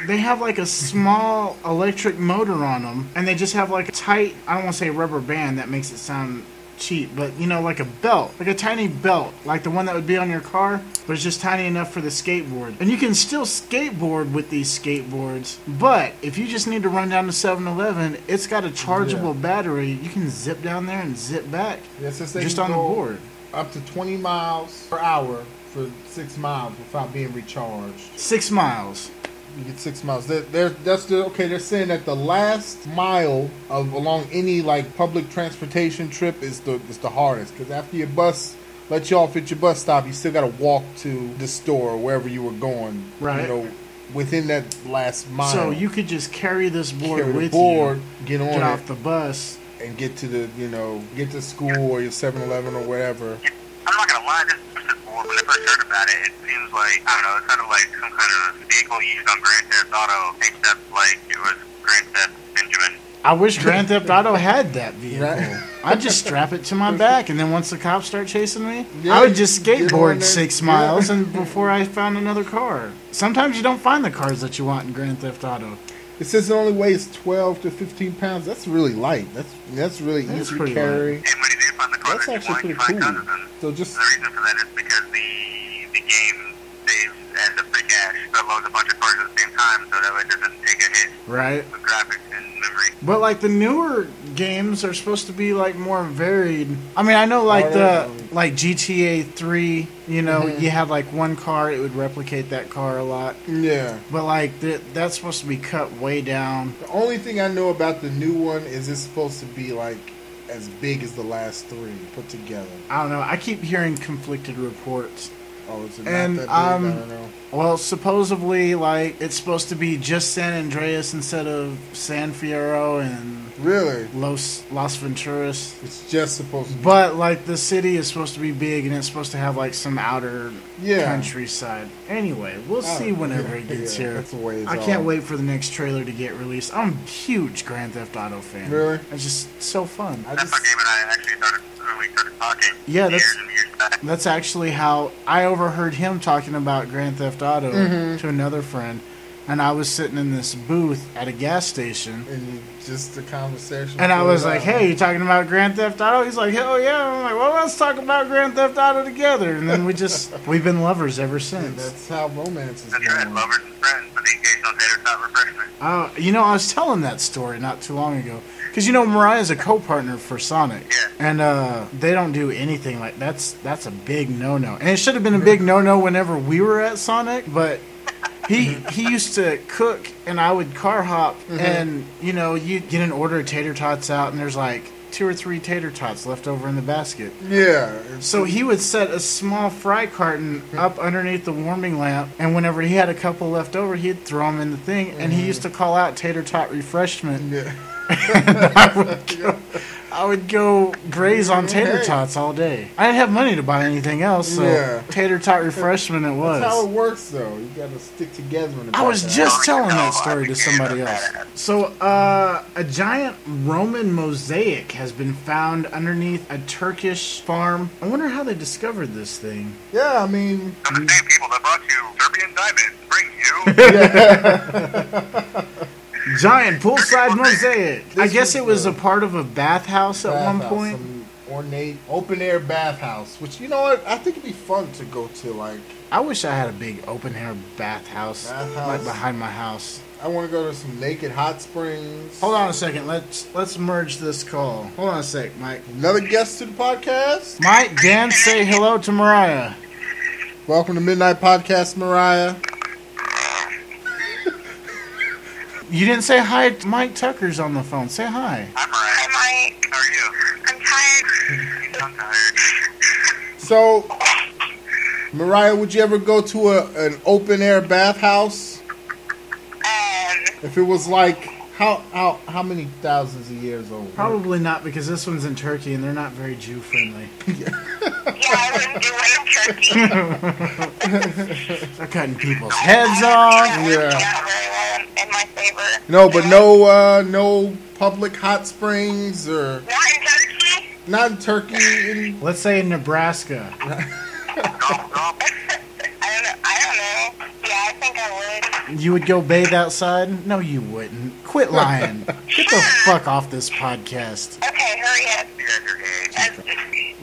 they have like a small electric motor on them, and they just have like a tight, I don't want to say rubber band, that makes it sound cheap, but you know, like a belt, like a tiny belt, like the one that would be on your car, but it's just tiny enough for the skateboard. And you can still skateboard with these skateboards, but if you just need to run down to 7-Eleven, it's got a chargeable battery. You can zip down there and zip back just on the board. Up to 20 miles per hour for 6 miles without being recharged. 6 miles. You get 6 miles. They're saying that the last mile along any like public transportation trip is the hardest, because after your bus lets you off at your bus stop, you still got to walk to the store or wherever you were going. Right. You know, within that last mile. So you could just carry this board with you, get off the bus, and get to school or your 7-Eleven or whatever. I'm not gonna lie, this board, when I first heard about it, it seems like, I don't know, it's kind of like some kind of vehicle used on Grand Theft Auto, except like it was Grand Theft Benjamin. I wish Grand Theft Auto had that vehicle. Right. I'd just strap it to my back, and then once the cops start chasing me, I would just skateboard 6 miles and before I found another car. Sometimes you don't find the cars that you want in Grand Theft Auto. It says it only weighs 12 to 15 pounds. That's really light. That's really easy to carry. And when you do find the car that's that you actually want, pretty you find cool. tons of them. So just the reason for that is because the game saves as a free cache. So it loads a bunch of cars at the same time, so that way it doesn't take a hit with graphics and memory. But like the newer games are supposed to be like more varied. I mean, I know like like GTA 3, you know, you had like one car, it would replicate that car a lot. Yeah. But like that's supposed to be cut way down. The only thing I know about the new one is it's supposed to be like as big as the last 3 put together. I don't know. I keep hearing conflicted reports. Oh, is it not that big? I don't know. Well, supposedly, like, it's supposed to be just San Andreas instead of San Fierro and really Las Venturas. It's just supposed to be. But, like, the city is supposed to be big, and it's supposed to have, like, some outer countryside. Anyway, we'll see whenever it gets here. That's the way I can't wait for the next trailer to get released. I'm a huge Grand Theft Auto fan. Really? It's just so fun. That's how Gabe and I actually started talking. Yeah, that's actually how I overheard him talking about Grand Theft Auto to another friend, and I was sitting in this booth at a gas station, and just the conversation. And I was like, "Hey, you talking about Grand Theft Auto?" He's like, "Hell yeah!" I'm like, "Well, let's talk about Grand Theft Auto together." And then we've been lovers ever since. And that's how romance is going. Lovers and friends, but the occasional tater tot refreshment. You know, I was telling that story not too long ago. Because, you know, Mariah's a co-partner for Sonic. Yeah. And they don't do anything like that's a big no-no. And it should have been a big no-no whenever we were at Sonic, but he used to cook and I would car hop and, you know, you'd get an order of tater tots out and there's like 2 or 3 tater tots left over in the basket. Yeah. So he would set a small fry carton up underneath the warming lamp, and whenever he had a couple left over, he'd throw them in the thing, and he used to call out tater tot refreshment. Yeah. I would go graze on tater tots all day. I didn't have money to buy anything else, so tater tot refreshment it was. That's how it works, though. You got to stick together. I was just telling that story to somebody else. So, a giant Roman mosaic has been found underneath a Turkish farm. I wonder how they discovered this thing. Yeah, I mean... the same people that brought you Serbian diamonds bring you... Giant poolside mosaic. I guess it was a part of a bathhouse at one point. Some ornate open-air bathhouse, which, you know what, I think it'd be fun to go to, like... I wish I had a big open-air bathhouse like behind my house. I want to go to some naked hot springs. Hold on a second. Let's merge this call. Hold on a sec, Mike. Another guest to the podcast? Mike, Dan, say hello to Mariah. Welcome to Midnight Podcast, Mariah. You didn't say hi. Mike Tucker's on the phone. Say hi. Hi, Mike. How are you? I'm tired. So, Mariah, would you ever go to an open-air bathhouse? If it was like, how many thousands of years old? Probably not, because this one's in Turkey and they're not very Jew-friendly. Yeah, I wouldn't do one in Turkey. They're cutting people's heads off. Yeah, very well in my favor. No, but no public hot springs or... Not in Turkey? Not in Turkey. Let's say in Nebraska. I don't know. Yeah, I think I would. You would go bathe outside? No, you wouldn't. Quit lying. Get the fuck off this podcast. Okay, hurry up.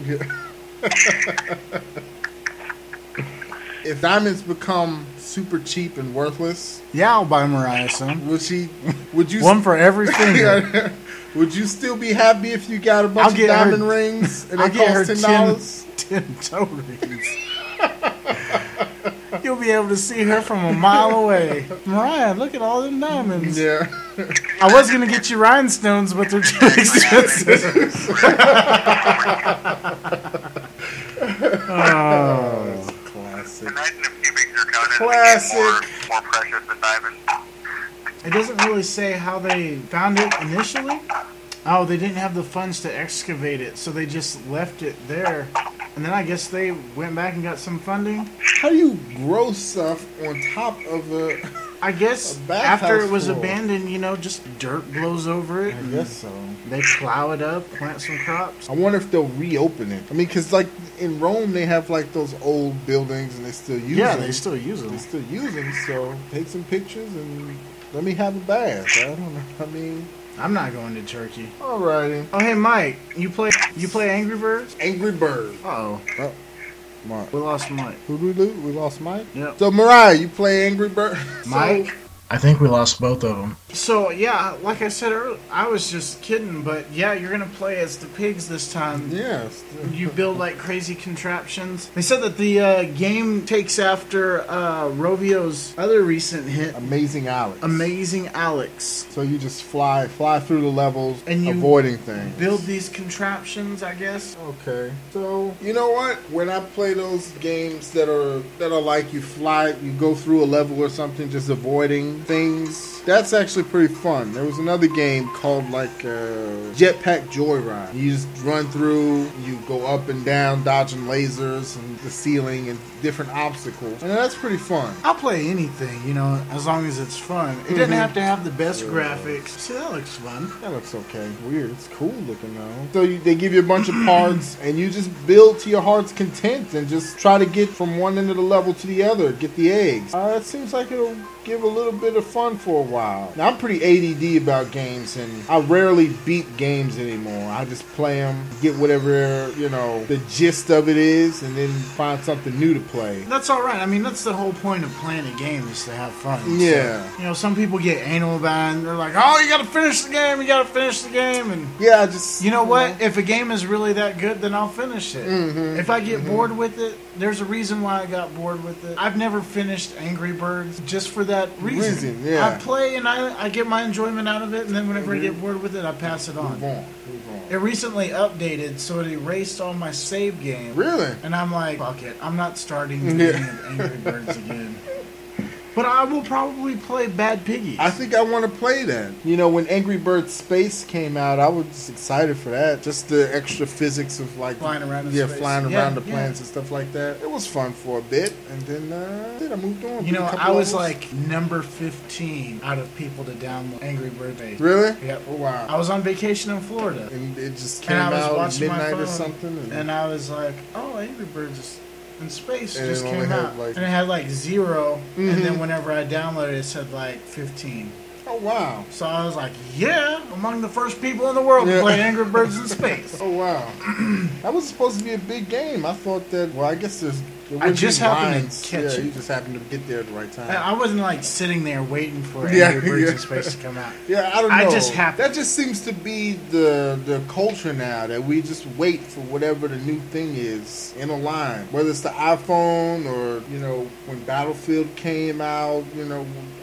Yeah. If diamonds become super cheap and worthless, yeah, I'll buy Mariah some. Would you one for every finger? Would you still be happy if you got a bunch of diamond rings and they cost $10? 10 toe rings. You'll be able to see her from a mile away. Mariah, look at all them diamonds. Yeah. I was going to get you rhinestones, but they're too expensive. Oh. That's classic. Imagine if cubics are counted Classic. more precious than diamonds. It doesn't really say how they found it initially. Oh, they didn't have the funds to excavate it, so they just left it there. And then I guess they went back and got some funding. How do you grow stuff on top of I guess after it was abandoned, just dirt blows over it. I guess so. They plow it up, plant some crops. I wonder if they'll reopen it. I mean, because like in Rome, they have like those old buildings and they still use them. Yeah, they still use them. So take some pictures and let me have a bath. I don't know. I mean... I'm not going to Turkey. Alrighty. Oh, hey, Mike. You play Angry Birds? Angry Birds. Uh-oh. Oh, Mike. We lost Mike. Who did we lose? We lost Mike? Yep. So, Mariah, you play Angry Birds? Mike? I think we lost both of them. So, yeah, like I said earlier, I was just kidding, but yeah, you're going to play as the pigs this time. Yes. You build like crazy contraptions. They said that the game takes after Rovio's other recent hit, Amazing Alex. So you just fly through the levels, and you avoiding things. Build these contraptions, I guess. Okay. So, you know what? When I play those games that are like you go through a level or something just avoiding things, that's actually pretty fun. There was another game called like Jetpack Joyride. You just run through, you go up and down, dodging lasers and the ceiling and different obstacles, and that's pretty fun. I'll play anything, as long as it's fun. It doesn't have to have the best graphics. See, that looks fun. That looks okay. Weird. It's cool looking though. So they give you a bunch of parts, and you just build to your heart's content and just try to get from one end of the level to the other, get the eggs. It seems like it'll give a little bit of fun for a while. Now, I'm pretty ADD about games, and I rarely beat games anymore. I just play them, get whatever, the gist of it is, and then find something new to play. That's all right. I mean, that's the whole point of playing a game, is to have fun. Yeah. So, some people get anal about it, and they're like, oh, you gotta finish the game, and yeah, I just... You know what? If a game is really that good, then I'll finish it. Mm-hmm. If I get bored with it, there's a reason why I got bored with it. I've never finished Angry Birds just for that reason. Yeah. I play and I get my enjoyment out of it, and then whenever I get bored with it, I pass it on. Move on. It recently updated, so it erased all my save game. Really? And I'm like, fuck it. I'm not starting the game of Angry Birds again. But I will probably play Bad Piggies. I think I want to play that. When Angry Birds Space came out, I was just excited for that. Just the extra physics of like flying around in space. Flying around the planets and stuff like that. It was fun for a bit, and then I moved on. I was like number 15 out of people to download Angry Birds. Really? Yep. Oh wow. I was on vacation in Florida, and it just came out at midnight or something, and I was like, oh, Angry Birds in space and just came out, and it had like 0, and then whenever I downloaded it said like 15. Oh, wow. So I was like, yeah, among the first people in the world to play Angry Birds in space. Oh, wow. That was supposed to be a big game. I thought that, well, I guess I just happened to catch it. You just happened to get there at the right time. I wasn't like sitting there waiting for Angry Birds in Space to come out. Yeah, I don't know. I just happened. That just seems to be the culture now, that we just wait for whatever the new thing is in a line. Whether it's the iPhone or, when Battlefield came out,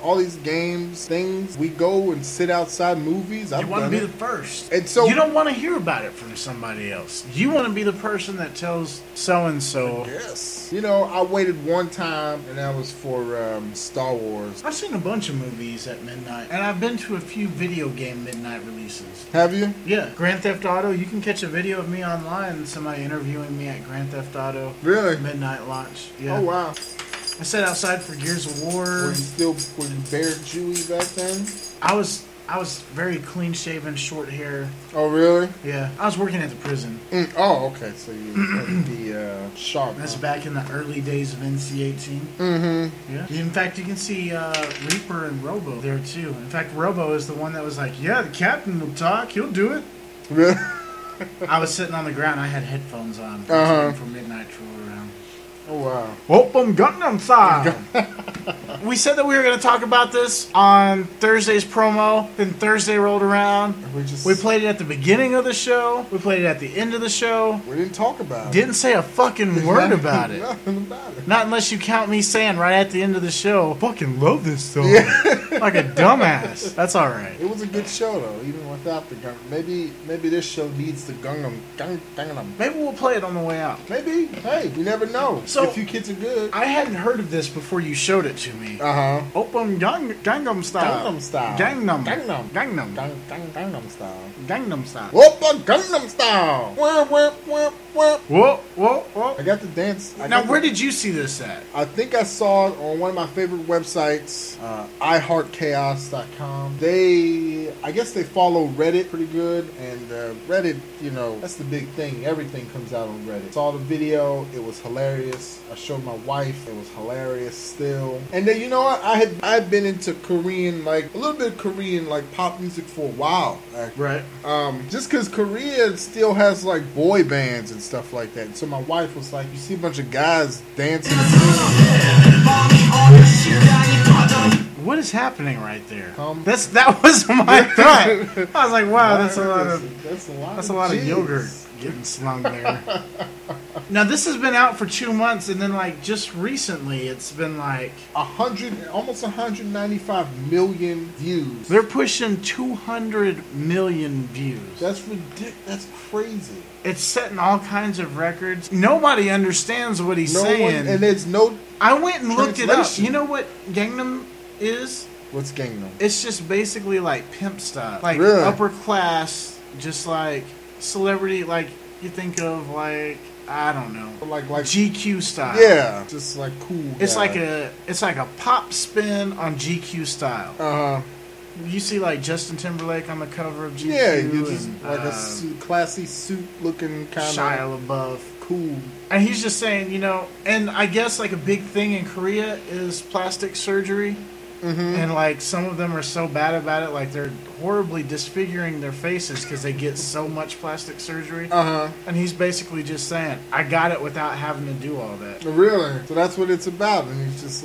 all these games, things. We go and sit outside movies. You want to be the first. And so you don't want to hear about it from somebody else. You want to be the person that tells so-and-so. Yes. I waited one time, and that was for Star Wars. I've seen a bunch of movies at midnight, and I've been to a few video game midnight releases. Have you? Yeah. Grand Theft Auto. You can catch a video of me online, somebody interviewing me at Grand Theft Auto. Really? Midnight launch. Yeah. Oh, wow. I sat outside for Gears of War. Were you bare Jewy back then? I was very clean shaven, short hair. Oh, really? Yeah. I was working at the prison. Oh, okay. So you had the sharp. That's back in the early days of NC-18. Mm-hmm. Yeah. In fact, you can see Reaper and Robo there, too. In fact, Robo is the one that was like, yeah, the captain will talk. He'll do it. Really? I was sitting on the ground. I had headphones on for midnight troll around. Oh, wow. Open Gangnam Style. We said that we were going to talk about this on Thursday's promo. Then Thursday rolled around. We played it at the beginning of the show. We played it at the end of the show. We didn't talk about it. Didn't say a fucking word about it. Nothing about it. Not unless you count me saying right at the end of the show, fucking love this song. Like a dumbass. That's all right. It was a good show, though, even without the Gangnam. Maybe this show needs the Gangnam. Maybe we'll play it on the way out. Maybe. Hey, you never know. So, if you kids are good. I hadn't heard of this before you showed it to me. Open Gangnam Style. Gangnam Style. Gangnam Style. Gangnam Style. Open Gangnam Style. Whoa. I got the dance. Where did you see this at? I think I saw it on one of my favorite websites, iHeartChaos.com. I guess they follow Reddit pretty good, and Reddit, that's the big thing. Everything comes out on Reddit. Saw the video. It was hilarious. I showed my wife. It was hilarious still. And then, you know what? I had been into Korean, a little bit of Korean, pop music for a while. Right. Just because Korea still has, boy bands and stuff like that. And so my wife was like, you see a bunch of guys dancing. What is happening right there? That was my thought. I was like, wow, that's a lot of yogurt getting slung there. Now this has been out for 2 months, and then just recently, it's been almost 195 million views. They're pushing 200 million views. That's ridiculous. That's crazy. It's setting all kinds of records. Nobody understands what he's saying. And there's no. I went and looked it up. You know what Gangnam is? What's Gangnam? It's just basically pimp style, really? Upper class, just celebrity. You think of I don't know, like GQ style. Yeah, just cool. It's guy. It's like a pop spin on GQ style. You see Justin Timberlake on the cover of GQ. Yeah, just a classy suit looking kind of Shia LaBeouf. Cool. And he's just saying, and I guess a big thing in Korea is plastic surgery. Mm-hmm. And some of them are so bad about it, they're horribly disfiguring their faces because they get so much plastic surgery. And he's basically just saying, I got it without having to do all that. Really? So that's what it's about. And he's just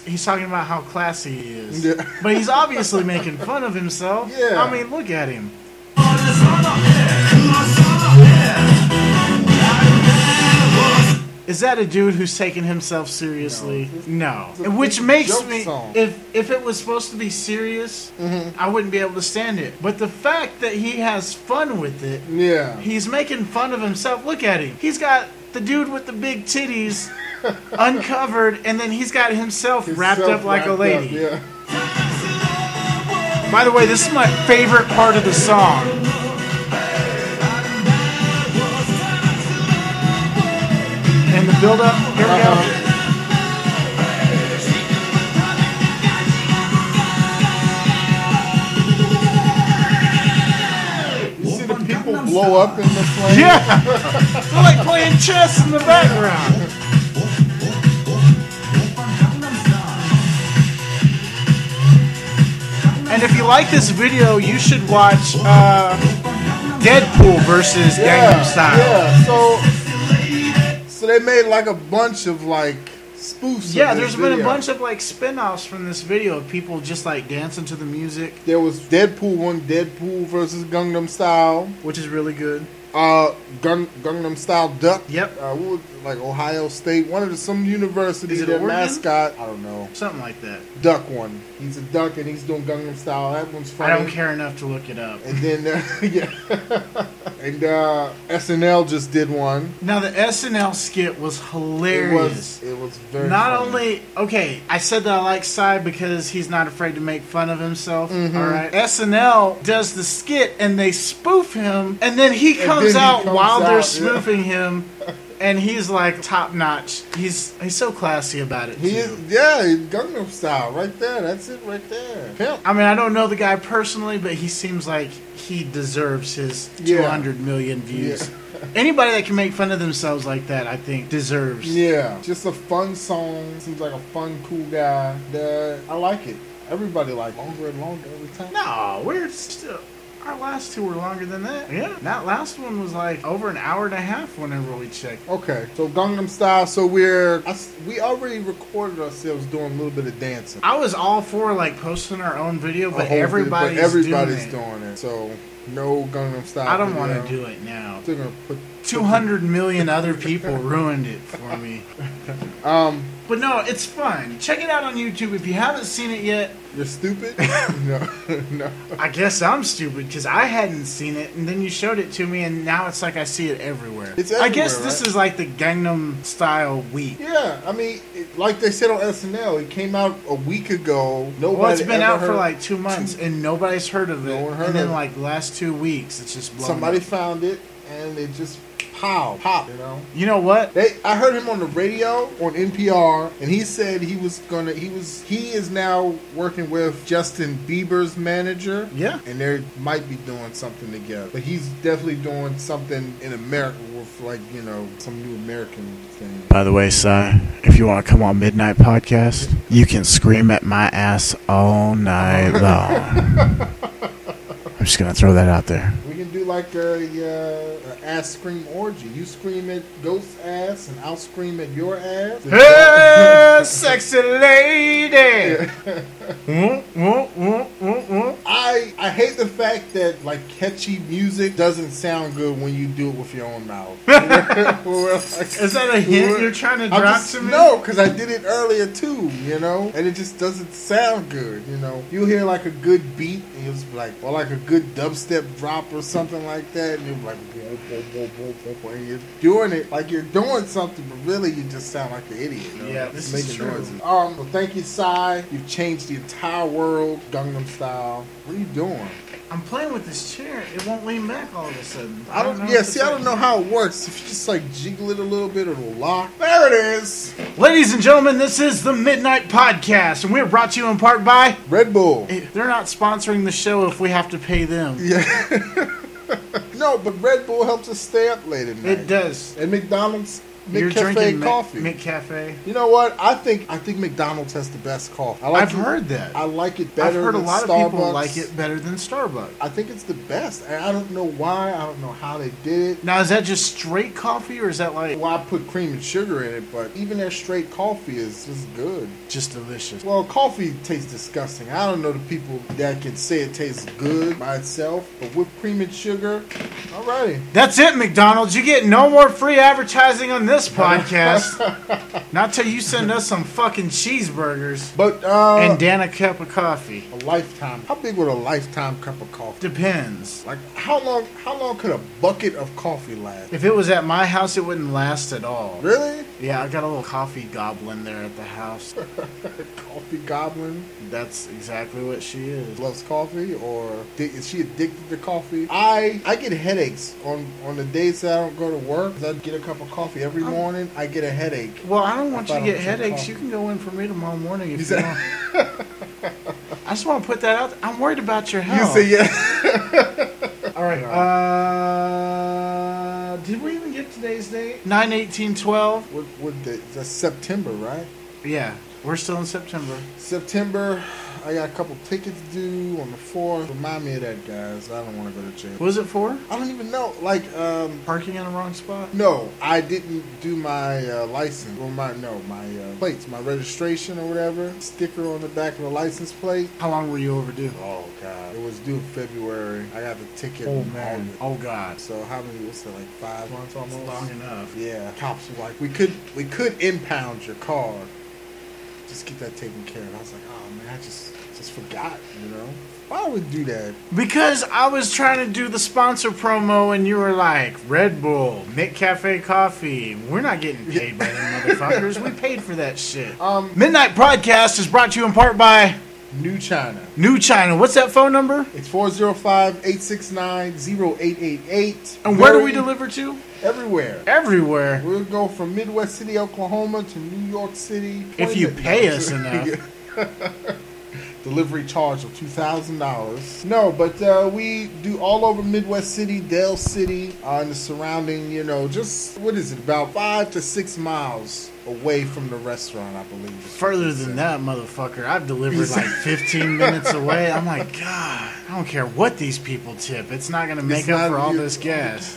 he's talking about how classy he is. Yeah. But he's obviously making fun of himself. Yeah. I mean, look at him. Is that a dude who's taking himself seriously? No. Which makes me, if it was supposed to be serious, I wouldn't be able to stand it. But the fact that he has fun with it, he's making fun of himself. Look at him. He's got the dude with the big titties uncovered, and then he's got himself wrapped up like a lady. By the way, this is my favorite part of the song. And the build-up, here we go. You see the people blow up in the flame? Yeah! They're playing chess in the background. And if you like this video, you should watch Deadpool versus Gangnam Style. Yeah, so they made like a bunch of like spoofs. Yeah, there's been a bunch of like spin-offs from this video of people just like dancing to the music. There was Deadpool 1, Deadpool versus Gangnam Style, which is really good. Gangnam Style Duck. Yep. Like Ohio State, some university. Their mascot, I don't know, something like that. Duck one. He's a duck and he's doing Gangnam Style. That one's funny. I don't care enough to look it up. And then and SNL just did one. Now the SNL skit was hilarious. It was very not funny. Only okay. I said that I like Psy because he's not afraid to make fun of himself. Mm-hmm. All right. SNL does the skit and they spoof him, and then he comes out while they're spoofing him. And he's like top notch. He's so classy about it. He is, he's Gangnam Style right there. That's it right there. Pimp. I mean, I don't know the guy personally, but he seems like he deserves his 200 million views. Yeah. Anybody that can make fun of themselves like that, I think, deserves. Yeah, just a fun song. Seems like a fun, cool guy. I like it. Everybody like longer and longer every time. No, we're still. Our last two were longer than that. Yeah. That last one was like over an hour and a half whenever we checked. Okay. So Gangnam Style. So we already recorded ourselves doing a little bit of dancing. I was all for like posting our own video, but everybody's doing it. So no Gangnam Style. I don't want to do it now. Still gonna put 200 million other people ruined it for me. But no, it's fun. Check it out on YouTube if you haven't seen it yet. You're stupid? No. I guess I'm stupid because I hadn't seen it, and then you showed it to me, and now it's like I see it everywhere. It's everywhere, I guess this is like the Gangnam Style week. Yeah, I mean, like they said on SNL, it came out a week ago. It's been out for like 2 months, and nobody's heard of it. And then like the last 2 weeks, it's just blown Somebody up. Found it, and it just pop, you know. You know what? I heard him on the radio on NPR, and he said he is now working with Justin Bieber's manager. Yeah. And they might be doing something together. But he's definitely doing something in America with, like, you know, some new American thing. By the way, Si, if you want to come on Midnight Podcast, you can scream at my ass all night long. I'm just going to throw that out there. We can do like a ass scream orgy. You scream at Ghost's ass, and I'll scream at your ass. Hey, sexy lady! I hate the fact that like catchy music doesn't sound good when you do it with your own mouth. Is that a hint you're trying to drop to me? No, because I did it earlier too, you know, and it just doesn't sound good, you know. You hear like a good beat, and it's like, or like a good dubstep drop or something like that, and you're like, and you're doing it like you're doing something, but really you just sound like an idiot. You know? Yeah, this is true. Noises. Well, thank you, Psy. You've changed the entire world, Gangnam Style. What are you doing? I'm playing with this chair. It won't lean back all of a sudden. I don't know how it works. If you just like jiggle it a little bit, it'll lock. There it is. Ladies and gentlemen, this is the Midnight Podcast, and we're brought to you in part by Red Bull. They're not sponsoring the show if we have to pay them. Yeah. No, but Red Bull helps us stay up late at night. It does. And McDonald's You're drinking coffee. McCafe. You know what? I think McDonald's has the best coffee. I've heard that. I like it better. I've heard than a lot Starbucks. of people like it better than Starbucks. I think it's the best. I don't know why. I don't know how they did it. Now, is that just straight coffee, or is that like? Well, I put cream and sugar in it, but even their straight coffee is just good. Just delicious. Well, coffee tastes disgusting. I don't know the people that can say it tastes good by itself, but with cream and sugar, alrighty. That's it, McDonald's. You get no more free advertising on this podcast. Not till you send us some fucking cheeseburgers. But and Dan a cup of coffee. A lifetime. How big would a lifetime cup of coffee? Depends. Like how long could a bucket of coffee last? If it was at my house, it wouldn't last at all. Really? Yeah, I got a little coffee goblin there at the house. Coffee goblin? That's exactly what she is. Loves coffee, or is she addicted to coffee? I get headaches on the days that I don't go to work. I get a cup of coffee every morning. I get a headache. Well, I don't want you to get headaches. You can go in for me tomorrow morning if you want. I just want to put that out. I'm worried about your health. You say yeah. All right. Did we even get today's date? 9/18/12. That's September, right? Yeah, we're still in September. September. I got a couple tickets due on the 4th. Remind me of that, guys. I don't want to go to jail. What was it for? I don't even know. Like, parking in the wrong spot? No, I didn't do my license. Or my plates, my registration or whatever. Sticker on the back of the license plate. How long were you overdue? Oh, God. It was due in February. I got the ticket in man. August. Oh, God. So how many, what's that, like 5 months almost? That's long enough. Yeah. Cops were like, we could impound your car. Just get that taken care of. I was like, oh, man, I just forgot, you know? Why would we do that? Because I was trying to do the sponsor promo and you were like, Red Bull, McCafe Coffee. We're not getting paid by them motherfuckers. We paid for that shit. Midnight Podcast is brought to you in part by New China. New China. What's that phone number? It's 405-869-0888. And where do we deliver to? Everywhere. Everywhere. We'll go from Midwest City, Oklahoma to New York City. If you pay us enough. Delivery charge of $2,000. No, but we do all over Midwest City, Dale City, and the surrounding, just, what is it, about 5 to 6 miles away from the restaurant, I believe. Further than that, motherfucker. I've delivered like 15 minutes away. I'm like, God, I don't care what these people tip. It's not going to make up for all this gas.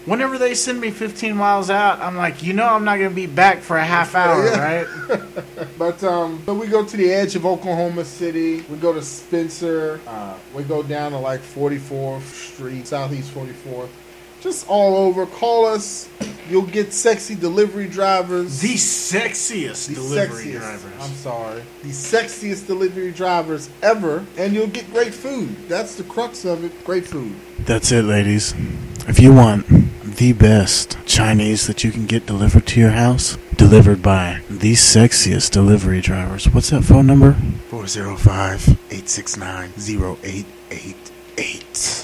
Whenever they send me 15 miles out, I'm like, I'm not going to be back for a half hour, right? But we go to the edge of Oklahoma City. We go to Spencer. We go down to like 44th Street, Southeast 44th. Just all over. Call us. You'll get sexy delivery drivers. The sexiest delivery drivers. I'm sorry. The sexiest delivery drivers ever. And you'll get great food. That's the crux of it. Great food. That's it, ladies. If you want the best Chinese that you can get delivered to your house, delivered by the sexiest delivery drivers. What's that phone number? 405-869-0888.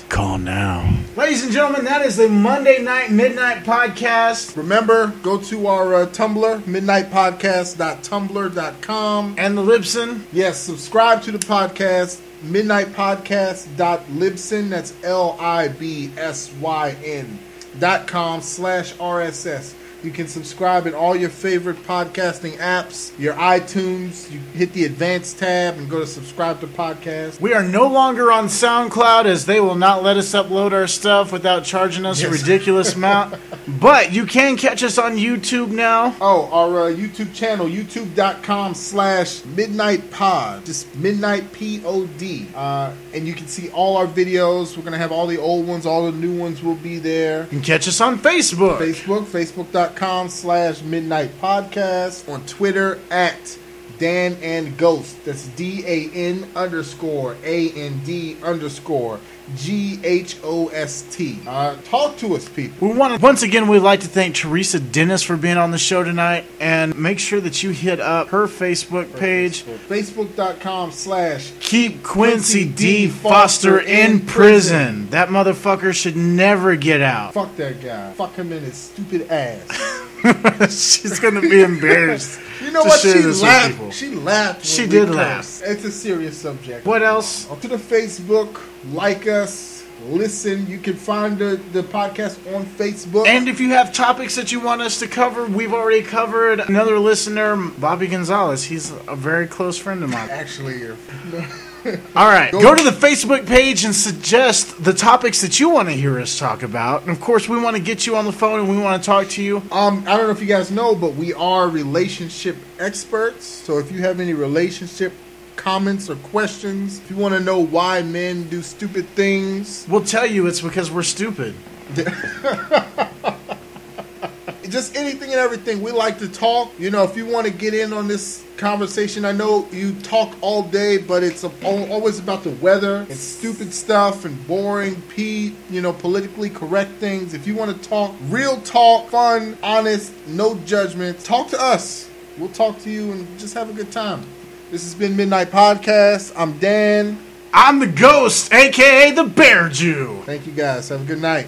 Call now. Ladies and gentlemen, that is the Monday Night Midnight Podcast. Remember, go to our Tumblr, midnightpodcast.tumblr.com. And the Libsyn. Yes, subscribe to the podcast, midnightpodcast.libsyn. That's LIBSYN.com/RSS. You can subscribe in all your favorite podcasting apps, your iTunes. You hit the advanced tab and go to subscribe to podcast. We are no longer on SoundCloud as they will not let us upload our stuff without charging us a ridiculous amount. But you can catch us on YouTube now. Oh, our YouTube channel, youtube.com/midnightpod. Just Midnight POD. And you can see all our videos. We're going to have all the old ones, all the new ones will be there. You can catch us on Facebook. Facebook.com/Midnight Podcast. On Twitter @Dan and Ghost. That's DAN_AND_GHOST. Talk to us, people. Once again, we'd like to thank Teresa Dennis for being on the show tonight, and make sure that you hit up her Facebook page. Facebook.com/Keep Quincy D. Foster in prison. That motherfucker should never get out. Fuck that guy. Fuck him in his stupid ass. She's gonna be embarrassed. You know what? She laughed. She laughed. She did laugh. It's a serious subject. What else? To the Facebook, like us, listen. You can find the podcast on Facebook. And if you have topics that you want us to cover, we've already covered another listener, Bobby Gonzalez. He's a very close friend of mine. Actually, all right, go to the Facebook page and suggest the topics that you want to hear us talk about. And of course, we want to get you on the phone and we want to talk to you. I don't know if you guys know, but we are relationship experts. So if you have any relationship comments or questions, if you want to know why men do stupid things, we'll tell you it's because we're stupid. Just anything and everything. We like to talk. If you want to get in on this conversation, I know you talk all day, but it's always about the weather and stupid stuff and boring, politically correct things. If you want to talk real talk, fun, honest, no judgment, talk to us. We'll talk to you and just have a good time. This has been Midnight Podcast. I'm Dan. I'm the Ghost, a.k.a. the Bear Jew. Thank you guys. Have a good night.